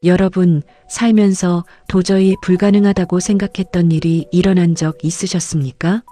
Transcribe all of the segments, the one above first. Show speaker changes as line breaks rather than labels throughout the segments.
여러분, 살면서 도저히 불가능하다고 생각했던 일이 일어난 적 있으셨습니까?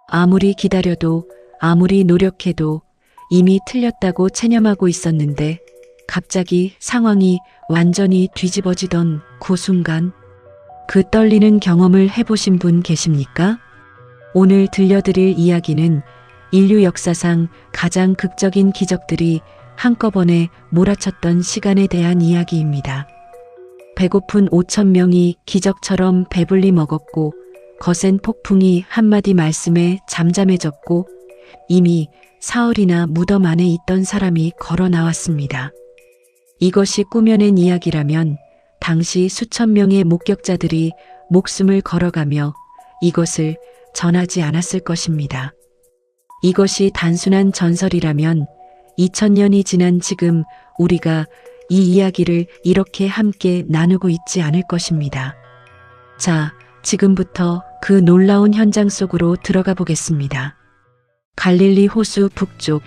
아무리 기다려도, 아무리 노력해도 이미 틀렸다고 체념하고 있었는데 갑자기 상황이 완전히 뒤집어지던 그 순간, 그 떨리는 경험을 해보신 분 계십니까? 오늘 들려드릴 이야기는 인류 역사상 가장 극적인 기적들이 한꺼번에 몰아쳤던 시간에 대한 이야기입니다. 배고픈 5천 명이 기적처럼 배불리 먹었고, 거센 폭풍이 한마디 말씀에 잠잠해졌고, 이미 사흘이나 무덤 안에 있던 사람이 걸어 나왔습니다. 이것이 꾸며낸 이야기라면 당시 수천 명의 목격자들이 목숨을 걸어가며 이것을 전하지 않았을 것입니다. 이것이 단순한 전설이라면 2000년이 지난 지금 우리가 이 이야기를 이렇게 함께 나누고 있지 않을 것입니다. 자, 지금부터 그 놀라운 현장 속으로 들어가 보겠습니다. 갈릴리 호수 북쪽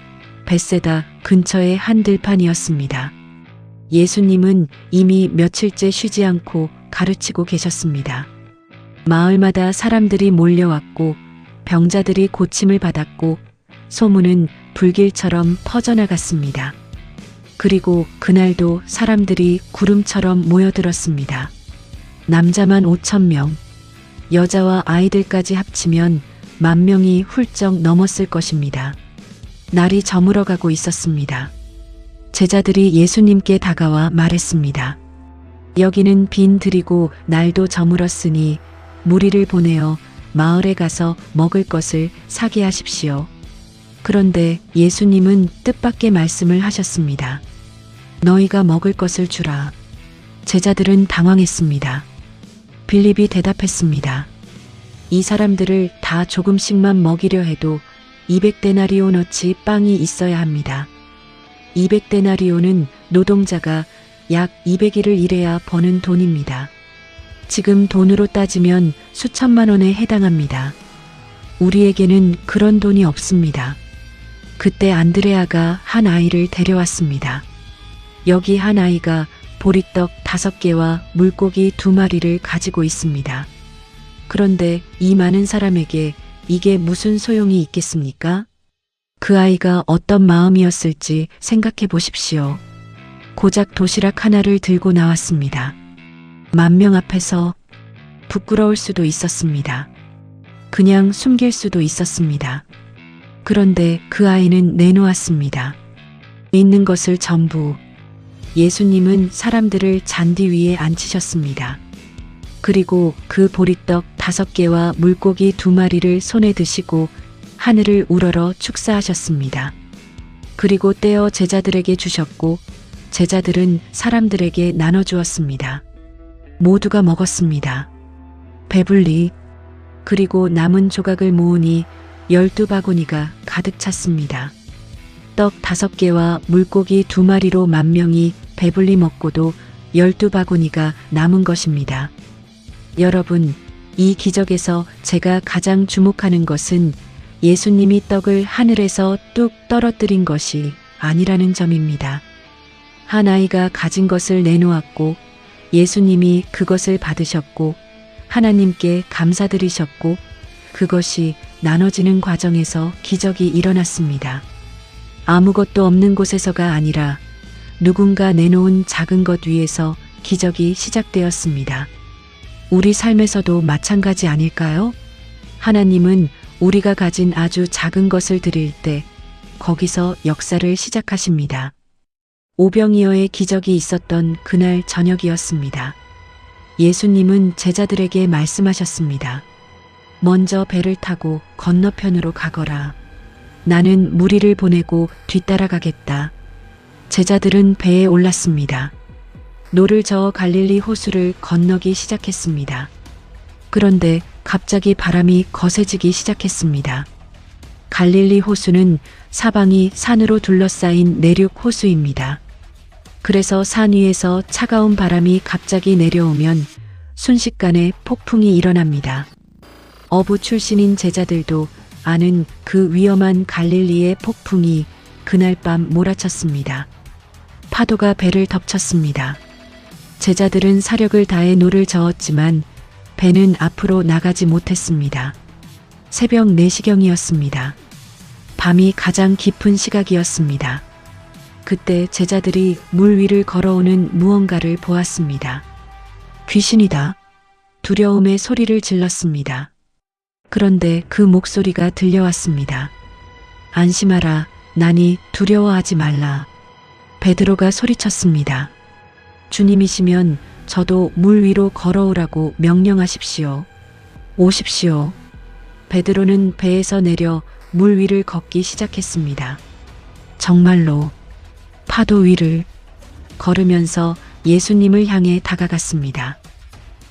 벳세다 근처의 한 들판이었습니다. 예수님은 이미 며칠째 쉬지 않고 가르치고 계셨습니다. 마을마다 사람들이 몰려왔고 병자들이 고침을 받았고 소문은 불길처럼 퍼져나갔습니다. 그리고 그날도 사람들이 구름처럼 모여들었습니다. 남자만 5천 명, 여자와 아이들까지 합치면 10,000명이 훌쩍 넘었을 것입니다. 날이 저물어가고 있었습니다. 제자들이 예수님께 다가와 말했습니다. 여기는 빈 들이고 날도 저물었으니 무리를 보내어 마을에 가서 먹을 것을 사게 하십시오. 그런데 예수님은 뜻밖의 말씀을 하셨습니다. 너희가 먹을 것을 주라. 제자들은 당황했습니다. 빌립이 대답했습니다. 이 사람들을 다 조금씩만 먹이려 해도 200데나리오너치 빵이 있어야 합니다. 200데나리오는 노동자가 약 200일을 일해야 버는 돈입니다. 지금 돈으로 따지면 수천만 원에 해당합니다. 우리에게는 그런 돈이 없습니다. 그때 안드레아가 한 아이를 데려왔습니다. 여기 한 아이가 보리떡 5개와 물고기 2마리를 가지고 있습니다. 그런데 이 많은 사람에게 이게 무슨 소용이 있겠습니까? 그 아이가 어떤 마음이었을지 생각해 보십시오. 고작 도시락 하나를 들고 나왔습니다. 10,000명 앞에서 부끄러울 수도 있었습니다. 그냥 숨길 수도 있었습니다. 그런데 그 아이는 내놓았습니다. 있는 것을 전부. 예수님은 사람들을 잔디 위에 앉히셨습니다. 그리고 그 보리떡 5개와 물고기 2마리를 손에 드시고 하늘을 우러러 축사하셨습니다. 그리고 떼어 제자들에게 주셨고 제자들은 사람들에게 나눠주었습니다. 모두가 먹었습니다. 배불리. 그리고 남은 조각을 모으니 12바구니가 가득 찼습니다. 떡 5개와 물고기 2마리로 10,000명이 배불리 먹고도 12바구니가 남은 것입니다. 여러분, 이 기적에서 제가 가장 주목하는 것은 예수님이 떡을 하늘에서 뚝 떨어뜨린 것이 아니라는 점입니다. 한 아이가 가진 것을 내놓았고 예수님이 그것을 받으셨고 하나님께 감사드리셨고 그것이 나눠지는 과정에서 기적이 일어났습니다. 아무것도 없는 곳에서가 아니라 누군가 내놓은 작은 것 위에서 기적이 시작되었습니다. 우리 삶에서도 마찬가지 아닐까요? 하나님은 우리가 가진 아주 작은 것을 드릴 때 거기서 역사를 시작하십니다. 오병이어의 기적이 있었던 그날 저녁이었습니다. 예수님은 제자들에게 말씀하셨습니다. 먼저 배를 타고 건너편으로 가거라. 나는 무리를 보내고 뒤따라가겠다. 제자들은 배에 올랐습니다. 노를 저어 갈릴리 호수를 건너기 시작했습니다. 그런데 갑자기 바람이 거세지기 시작했습니다. 갈릴리 호수는 사방이 산으로 둘러싸인 내륙 호수입니다. 그래서 산 위에서 차가운 바람이 갑자기 내려오면 순식간에 폭풍이 일어납니다. 어부 출신인 제자들도 아는 그 위험한 갈릴리의 폭풍이 그날 밤 몰아쳤습니다. 파도가 배를 덮쳤습니다. 제자들은 사력을 다해 노를 저었지만 배는 앞으로 나가지 못했습니다. 새벽 4시경이었습니다. 밤이 가장 깊은 시각이었습니다. 그때 제자들이 물 위를 걸어오는 무언가를 보았습니다. 귀신이다. 두려움의 소리를 질렀습니다. 그런데 그 목소리가 들려왔습니다. 안심하라. 나니 두려워하지 말라. 베드로가 소리쳤습니다. 주님이시면 저도 물 위로 걸어오라고 명령하십시오. 오십시오. 베드로는 배에서 내려 물 위를 걷기 시작했습니다. 정말로 파도 위를 걸으면서 예수님을 향해 다가갔습니다.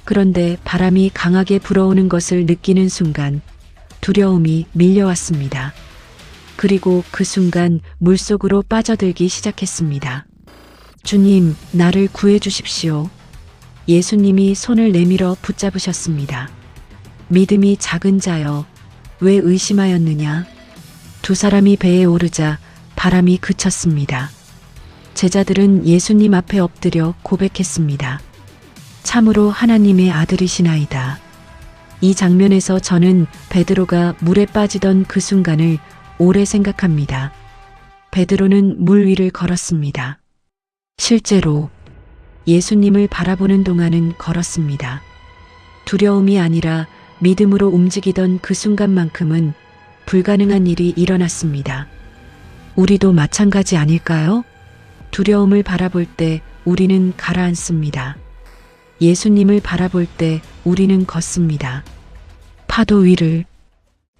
그런데 바람이 강하게 불어오는 것을 느끼는 순간 두려움이 밀려왔습니다. 그리고 그 순간 물속으로 빠져들기 시작했습니다. 주님, 나를 구해 주십시오. 예수님이 손을 내밀어 붙잡으셨습니다. 믿음이 작은 자여, 왜 의심하였느냐? 두 사람이 배에 오르자 바람이 그쳤습니다. 제자들은 예수님 앞에 엎드려 고백했습니다. 참으로 하나님의 아들이시나이다. 이 장면에서 저는 베드로가 물에 빠지던 그 순간을 오래 생각합니다. 베드로는 물 위를 걸었습니다. 실제로 예수님을 바라보는 동안은 걸었습니다. 두려움이 아니라 믿음으로 움직이던 그 순간만큼은 불가능한 일이 일어났습니다. 우리도 마찬가지 아닐까요? 두려움을 바라볼 때 우리는 가라앉습니다. 예수님을 바라볼 때 우리는 걷습니다. 파도 위를.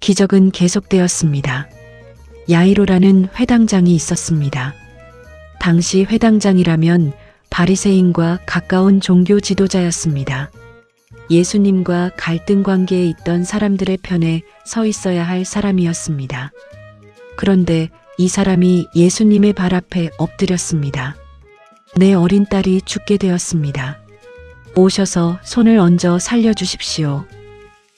기적은 계속되었습니다. 야이로라는 회당장이 있었습니다. 당시 회당장이라면 바리새인과 가까운 종교 지도자였습니다. 예수님과 갈등 관계에 있던 사람들의 편에 서 있어야 할 사람이었습니다. 그런데 이 사람이 예수님의 발 앞에 엎드렸습니다. 내 어린 딸이 죽게 되었습니다. 오셔서 손을 얹어 살려주십시오.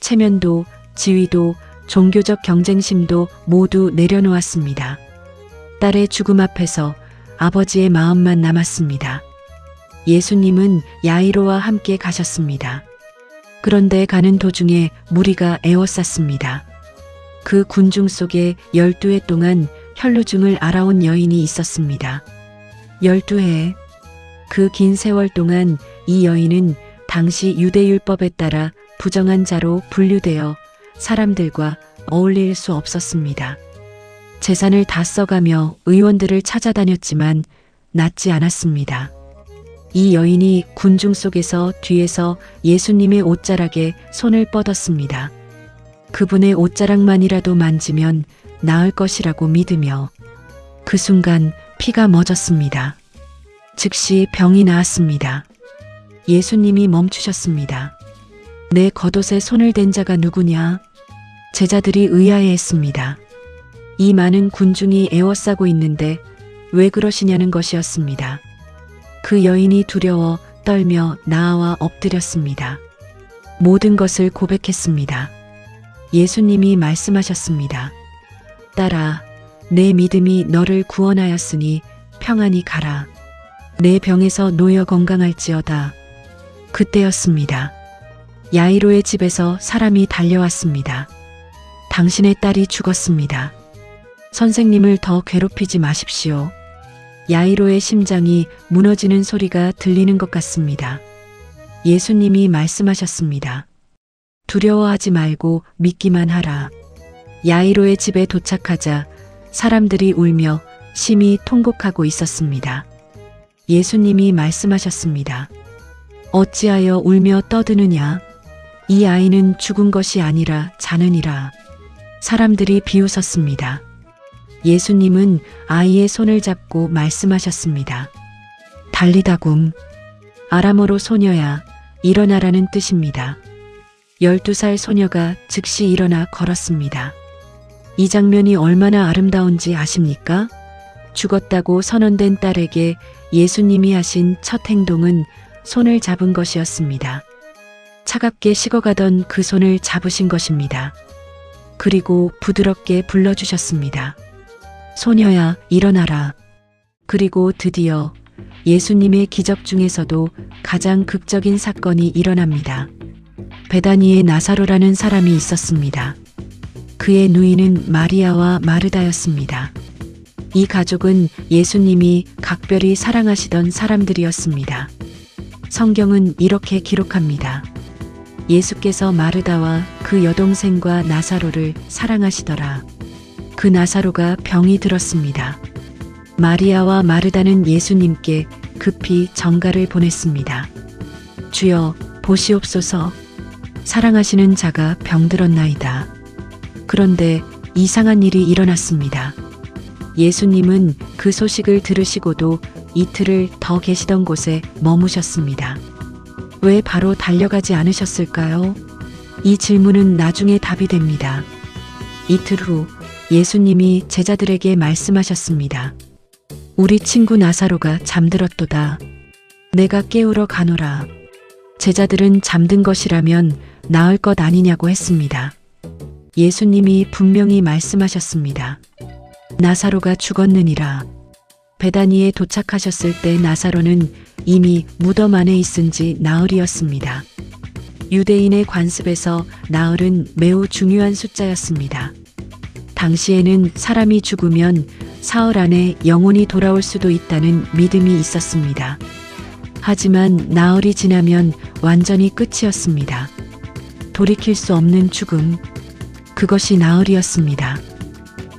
체면도, 지위도, 종교적 경쟁심도 모두 내려놓았습니다. 딸의 죽음 앞에서 아버지의 마음만 남았습니다. 예수님은 야이로와 함께 가셨습니다. 그런데 가는 도중에 무리가 에워쌌습니다. 그 군중 속에 12해 동안 혈루증을 앓아온 여인이 있었습니다. 12해. 그 긴 세월 동안 이 여인은 당시 유대율법에 따라 부정한 자로 분류되어 사람들과 어울릴 수 없었습니다. 재산을 다 써가며 의원들을 찾아다녔지만 낫지 않았습니다. 이 여인이 군중 속에서 뒤에서 예수님의 옷자락에 손을 뻗었습니다. 그분의 옷자락만이라도 만지면 나을 것이라고 믿으며 그 순간 피가 멎었습니다. 즉시 병이 나았습니다. 예수님이 멈추셨습니다. 내 겉옷에 손을 댄 자가 누구냐? 제자들이 의아해했습니다. 이 많은 군중이 에워싸고 있는데 왜 그러시냐는 것이었습니다. 그 여인이 두려워 떨며 나아와 엎드렸습니다. 모든 것을 고백했습니다. 예수님이 말씀하셨습니다. 딸아, 내 믿음이 너를 구원하였으니 평안히 가라. 내 병에서 놓여 건강할지어다. 그때였습니다. 야이로의 집에서 사람이 달려왔습니다. 당신의 딸이 죽었습니다. 선생님을 더 괴롭히지 마십시오. 야이로의 심장이 무너지는 소리가 들리는 것 같습니다. 예수님이 말씀하셨습니다. 두려워하지 말고 믿기만 하라. 야이로의 집에 도착하자 사람들이 울며 심히 통곡하고 있었습니다. 예수님이 말씀하셨습니다. 어찌하여 울며 떠드느냐? 이 아이는 죽은 것이 아니라 자느니라. 사람들이 비웃었습니다. 예수님은 아이의 손을 잡고 말씀하셨습니다. 달리다굼. 아람어로 소녀야, 일어나라는 뜻입니다. 12살 소녀가 즉시 일어나 걸었습니다. 이 장면이 얼마나 아름다운지 아십니까? 죽었다고 선언된 딸에게 예수님이 하신 첫 행동은 손을 잡은 것이었습니다. 차갑게 식어가던 그 손을 잡으신 것입니다. 그리고 부드럽게 불러주셨습니다. 소녀야, 일어나라. 그리고 드디어 예수님의 기적 중에서도 가장 극적인 사건이 일어납니다. 베다니에 나사로라는 사람이 있었습니다. 그의 누이는 마리아와 마르다였습니다. 이 가족은 예수님이 각별히 사랑하시던 사람들이었습니다. 성경은 이렇게 기록합니다. 예수께서 마르다와 그 여동생과 나사로를 사랑하시더라. 그 나사로가 병이 들었습니다. 마리아와 마르다는 예수님께 급히 전가를 보냈습니다. 주여, 보시옵소서. 사랑하시는 자가 병들었나이다. 그런데 이상한 일이 일어났습니다. 예수님은 그 소식을 들으시고도 이틀을 더 계시던 곳에 머무셨습니다. 왜 바로 달려가지 않으셨을까요? 이 질문은 나중에 답이 됩니다. 이틀 후 예수님이 제자들에게 말씀하셨습니다. 우리 친구 나사로가 잠들었도다. 내가 깨우러 가노라. 제자들은 잠든 것이라면 나을 것 아니냐고 했습니다. 예수님이 분명히 말씀하셨습니다. 나사로가 죽었느니라. 베다니에 도착하셨을 때 나사로는 이미 무덤 안에 있은 지 나흘이었습니다. 유대인의 관습에서 나흘은 매우 중요한 숫자였습니다. 당시에는 사람이 죽으면 사흘 안에 영혼이 돌아올 수도 있다는 믿음이 있었습니다. 하지만 나흘이 지나면 완전히 끝이었습니다. 돌이킬 수 없는 죽음, 그것이 나흘이었습니다.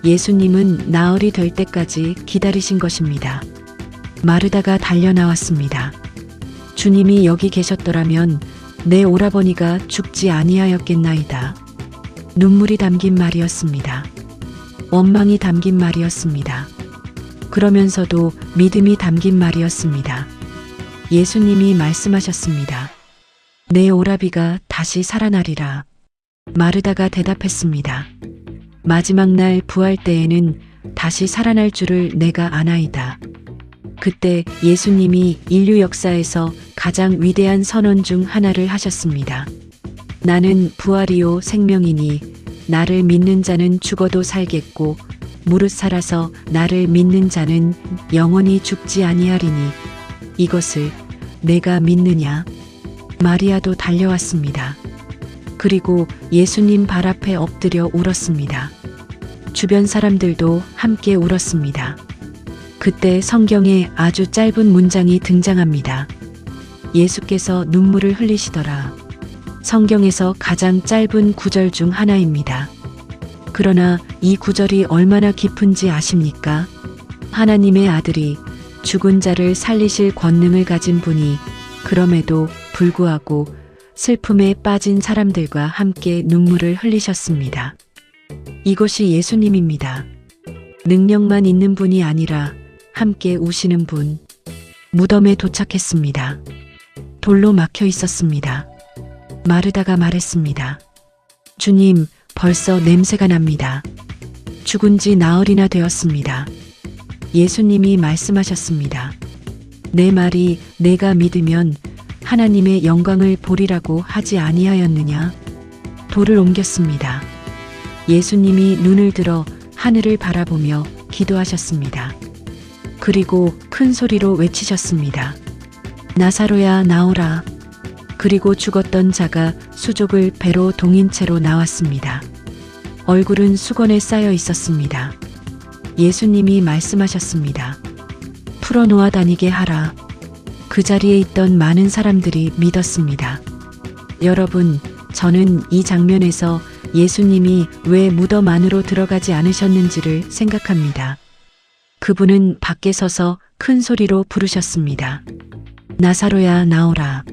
예수님은 나흘이 될 때까지 기다리신 것입니다. 마르다가 달려 나왔습니다. 주님이 여기 계셨더라면 내 오라버니가 죽지 아니하였겠나이다. 눈물이 담긴 말이었습니다. 원망이 담긴 말이었습니다. 그러면서도 믿음이 담긴 말이었습니다. 예수님이 말씀하셨습니다. 내 오라비가 다시 살아나리라. 마르다가 대답했습니다. 마지막 날 부활 때에는 다시 살아날 줄을 내가 아나이다. 그때 예수님이 인류 역사에서 가장 위대한 선언 중 하나를 하셨습니다. 나는 부활이요 생명이니 나를 믿는 자는 죽어도 살겠고 무릇 살아서 나를 믿는 자는 영원히 죽지 아니하리니 이것을 내가 믿느냐? 마리아도 달려왔습니다. 그리고 예수님 발 앞에 엎드려 울었습니다. 주변 사람들도 함께 울었습니다. 그때 성경에 아주 짧은 문장이 등장합니다. 예수께서 눈물을 흘리시더라. 성경에서 가장 짧은 구절 중 하나입니다. 그러나 이 구절이 얼마나 깊은지 아십니까? 하나님의 아들이 죽은 자를 살리실 권능을 가진 분이 그럼에도 불구하고 슬픔에 빠진 사람들과 함께 눈물을 흘리셨습니다. 이것이 예수님입니다. 능력만 있는 분이 아니라 함께 우시는 분. 무덤에 도착했습니다. 돌로 막혀 있었습니다. 마르다가 말했습니다. 주님, 벌써 냄새가 납니다. 죽은 지 나흘이나 되었습니다. 예수님이 말씀하셨습니다. 내 말이 내가 믿으면 하나님의 영광을 보리라고 하지 아니하였느냐? 돌을 옮겼습니다. 예수님이 눈을 들어 하늘을 바라보며 기도하셨습니다. 그리고 큰 소리로 외치셨습니다. 나사로야 나오라. 그리고 죽었던 자가 수족을 배로 동인 채로 나왔습니다. 얼굴은 수건에 쌓여 있었습니다. 예수님이 말씀하셨습니다. 풀어놓아 다니게 하라. 그 자리에 있던 많은 사람들이 믿었습니다. 여러분, 저는 이 장면에서 예수님이 왜 무덤 안으로 들어가지 않으셨는지를 생각합니다. 그분은 밖에 서서 큰 소리로 부르셨습니다. 나사로야 나오라.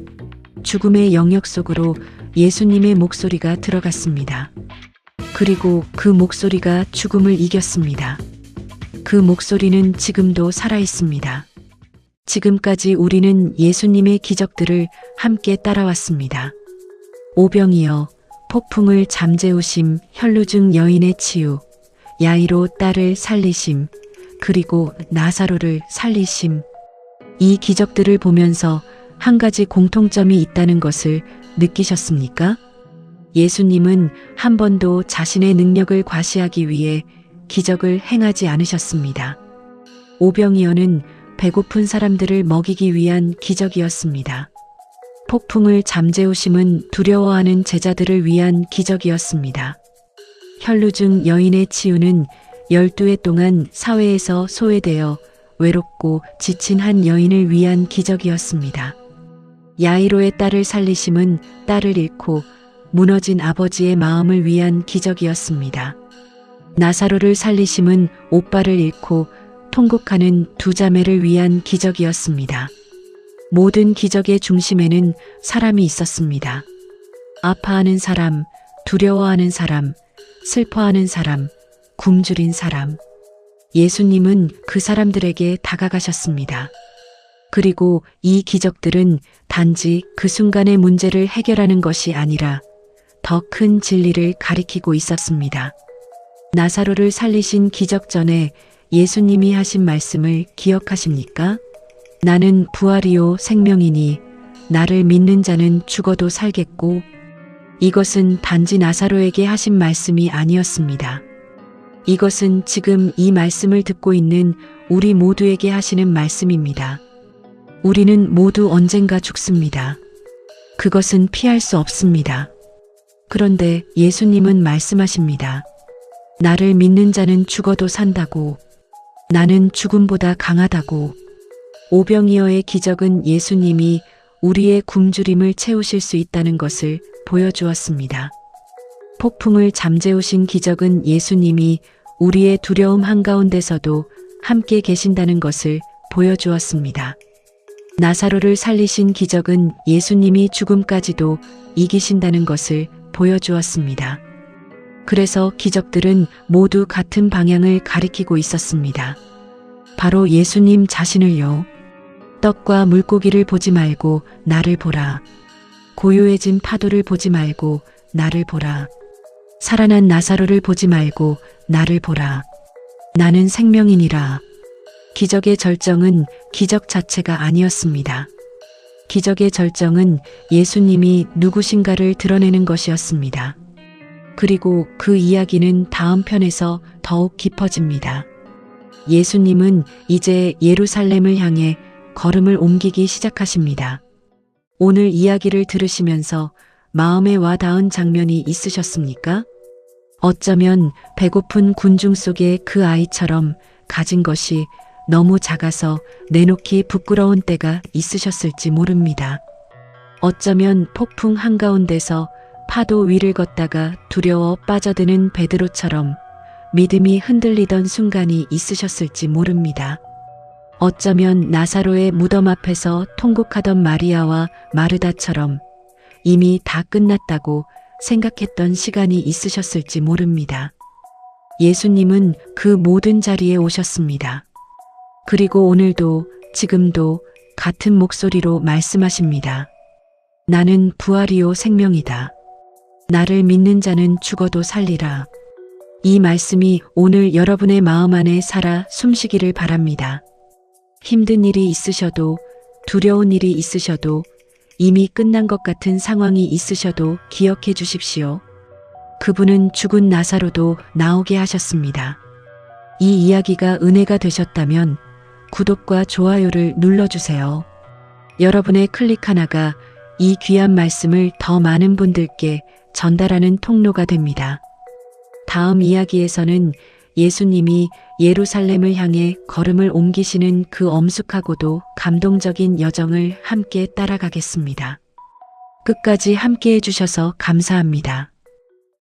죽음의 영역 속으로 예수님의 목소리가 들어갔습니다. 그리고 그 목소리가 죽음을 이겼습니다. 그 목소리는 지금도 살아있습니다. 지금까지 우리는 예수님의 기적들을 함께 따라왔습니다. 오병이어, 폭풍을 잠재우심, 혈루증 여인의 치유, 야이로 딸을 살리심, 그리고 나사로를 살리심. 이 기적들을 보면서 한 가지 공통점이 있다는 것을 느끼셨습니까? 예수님은 한 번도 자신의 능력을 과시하기 위해 기적을 행하지 않으셨습니다. 오병이어는 배고픈 사람들을 먹이기 위한 기적이었습니다. 폭풍을 잠재우심은 두려워하는 제자들을 위한 기적이었습니다. 혈루증 여인의 치유는 12해 동안 사회에서 소외되어 외롭고 지친 한 여인을 위한 기적이었습니다. 야이로의 딸을 살리심은 딸을 잃고 무너진 아버지의 마음을 위한 기적이었습니다. 나사로를 살리심은 오빠를 잃고 통곡하는 두 자매를 위한 기적이었습니다. 모든 기적의 중심에는 사람이 있었습니다. 아파하는 사람, 두려워하는 사람, 슬퍼하는 사람, 굶주린 사람. 예수님은 그 사람들에게 다가가셨습니다. 그리고 이 기적들은 단지 그 순간의 문제를 해결하는 것이 아니라 더 큰 진리를 가리키고 있었습니다. 나사로를 살리신 기적 전에 예수님이 하신 말씀을 기억하십니까? 나는 부활이요 생명이니 나를 믿는 자는 죽어도 살겠고, 이것은 단지 나사로에게 하신 말씀이 아니었습니다. 이것은 지금 이 말씀을 듣고 있는 우리 모두에게 하시는 말씀입니다. 우리는 모두 언젠가 죽습니다. 그것은 피할 수 없습니다. 그런데 예수님은 말씀하십니다. 나를 믿는 자는 죽어도 산다고, 나는 죽음보다 강하다고. 오병이어의 기적은 예수님이 우리의 굶주림을 채우실 수 있다는 것을 보여주었습니다. 폭풍을 잠재우신 기적은 예수님이 우리의 두려움 한가운데서도 함께 계신다는 것을 보여주었습니다. 나사로를 살리신 기적은 예수님이 죽음까지도 이기신다는 것을 보여주었습니다. 그래서 기적들은 모두 같은 방향을 가리키고 있었습니다. 바로 예수님 자신을요. 떡과 물고기를 보지 말고 나를 보라. 고요해진 파도를 보지 말고 나를 보라. 살아난 나사로를 보지 말고 나를 보라. 나는 생명이니라. 기적의 절정은 기적 자체가 아니었습니다. 기적의 절정은 예수님이 누구신가를 드러내는 것이었습니다. 그리고 그 이야기는 다음 편에서 더욱 깊어집니다. 예수님은 이제 예루살렘을 향해 걸음을 옮기기 시작하십니다. 오늘 이야기를 들으시면서 마음에 와닿은 장면이 있으셨습니까? 어쩌면 배고픈 군중 속의 그 아이처럼 가진 것이 너무 작아서 내놓기 부끄러운 때가 있으셨을지 모릅니다. 어쩌면 폭풍 한가운데서 파도 위를 걷다가 두려워 빠져드는 베드로처럼 믿음이 흔들리던 순간이 있으셨을지 모릅니다. 어쩌면 나사로의 무덤 앞에서 통곡하던 마리아와 마르다처럼 이미 다 끝났다고 생각했던 시간이 있으셨을지 모릅니다. 예수님은 그 모든 자리에 오셨습니다. 그리고 오늘도 지금도 같은 목소리로 말씀하십니다. 나는 부활이요 생명이다. 나를 믿는 자는 죽어도 살리라. 이 말씀이 오늘 여러분의 마음 안에 살아 숨쉬기를 바랍니다. 힘든 일이 있으셔도, 두려운 일이 있으셔도, 이미 끝난 것 같은 상황이 있으셔도 기억해 주십시오. 그분은 죽은 나사로도 나오게 하셨습니다. 이 이야기가 은혜가 되셨다면 구독과 좋아요를 눌러주세요. 여러분의 클릭 하나가 이 귀한 말씀을 더 많은 분들께 전달하는 통로가 됩니다. 다음 이야기에서는 예수님이 예루살렘을 향해 걸음을 옮기시는 그 엄숙하고도 감동적인 여정을 함께 따라가겠습니다. 끝까지 함께 해주셔서 감사합니다.